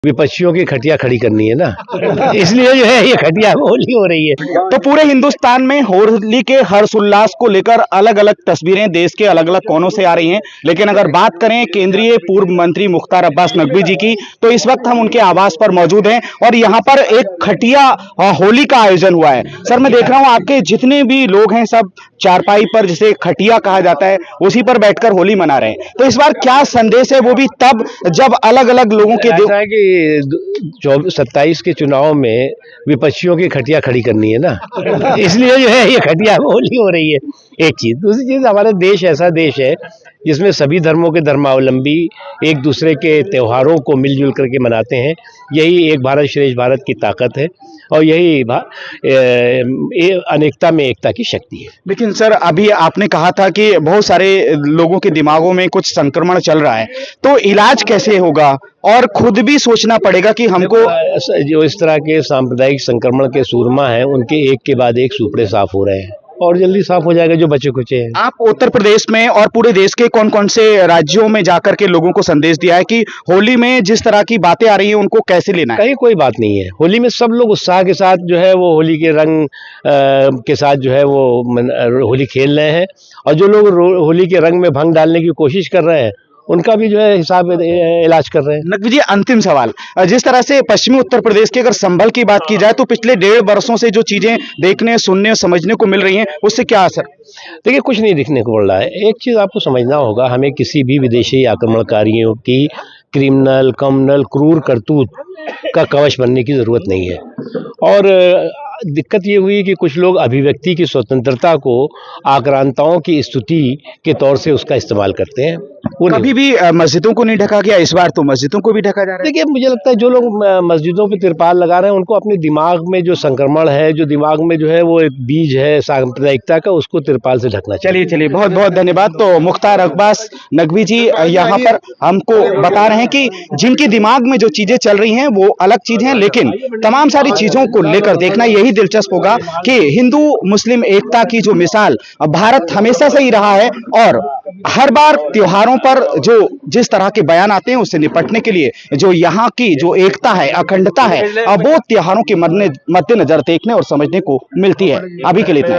विपक्षियों की खटिया खड़ी करनी है ना, इसलिए जो है ये खटिया होली हो रही है। तो पूरे हिंदुस्तान में होली के हर्ष उल्लास को लेकर अलग अलग तस्वीरें देश के अलग अलग कोनों से आ रही हैं, लेकिन अगर बात करें केंद्रीय पूर्व मंत्री मुख्तार अब्बास नकवी जी की, तो इस वक्त हम उनके आवास पर मौजूद हैं और यहाँ पर एक खटिया होली का आयोजन हुआ है। सर, मैं देख रहा हूँ आपके जितने भी लोग हैं सब चारपाई पर, जिसे खटिया कहा जाता है, उसी पर बैठकर होली मना रहे हैं। तो इस बार क्या संदेश है, वो भी तब जब अलग अलग लोगों के ऐसा है कि 27 के चुनाव में विपक्षियों की खटिया खड़ी करनी है ना, इसलिए जो है ये खटिया होली हो रही है। एक चीज, दूसरी चीज, हमारा देश ऐसा देश है जिसमें सभी धर्मों के धर्मावलंबी एक दूसरे के त्योहारों को मिलजुल करके मनाते हैं। यही एक भारत श्रेष्ठ भारत की ताकत है और यही अनेकता में एकता की शक्ति है। लेकिन सर, अभी आपने कहा था कि बहुत सारे लोगों के दिमागों में कुछ संक्रमण चल रहा है, तो इलाज कैसे होगा? और खुद भी सोचना पड़ेगा कि हमको जो इस तरह के सांप्रदायिक संक्रमण के सूरमा हैं, उनके एक के बाद एक सूपड़े साफ हो रहे हैं और जल्दी साफ हो जाएगा जो बचे कुचे हैं। आप उत्तर प्रदेश में और पूरे देश के कौन कौन से राज्यों में जाकर के लोगों को संदेश दिया है कि होली में जिस तरह की बातें आ रही हैं उनको कैसे लेना है? कहीं कोई बात नहीं है। होली में सब लोग उत्साह के साथ जो है वो होली के रंग के साथ जो है वो होली खेल रहे हैं, और जो लोग होली के रंग में भंग डालने की कोशिश कर रहे हैं उनका भी जो है हिसाब इलाज कर रहे हैं। नकवी जी, अंतिम सवाल, जिस तरह से पश्चिमी उत्तर प्रदेश के अगर संभल की बात की जाए तो पिछले 1.5 वर्षों से जो चीजें देखने, सुनने, समझने को मिल रही हैं, उससे क्या असर? देखिए, कुछ नहीं दिखने को मिल रहा है। एक चीज आपको समझना होगा, हमें किसी भी विदेशी आक्रमणकारियों की क्रिमिनल, कम्युनल, क्रूर करतूत का कवच बनने की जरूरत नहीं है। और दिक्कत ये हुई कि कुछ लोग अभिव्यक्ति की स्वतंत्रता को आक्रांताओं की स्तुति के तौर से उसका इस्तेमाल करते हैं। कभी भी मस्जिदों को नहीं ढका गया, इस बार तो मस्जिदों को भी ढका जा रहा है। देखिए, मुझे लगता है जो लोग मस्जिदों पे तिरपाल लगा रहे हैं उनको अपने दिमाग में जो संक्रमण है, जो दिमाग में जो है वो एक बीज है सांप्रदायिकता का, उसको तिरपाल से ढकना चाहिए। चलिए, बहुत बहुत धन्यवाद। तो मुख्तार अब्बास नकवी जी यहाँ पर हमको बता रहे हैं कि जिनके दिमाग में जो चीजें चल रही हैं वो अलग चीज हैं, लेकिन तमाम सारी चीजों को लेकर देखना यही दिलचस्प होगा कि हिंदू मुस्लिम एकता की जो मिसाल भारत हमेशा से ही रहा है, और हर बार त्योहारों पर जो जिस तरह के बयान आते हैं उससे निपटने के लिए जो यहाँ की जो एकता है, अखंडता है, वो त्योहारों के मद्देनजर देखने और समझने को मिलती है। अभी के लिए इतना।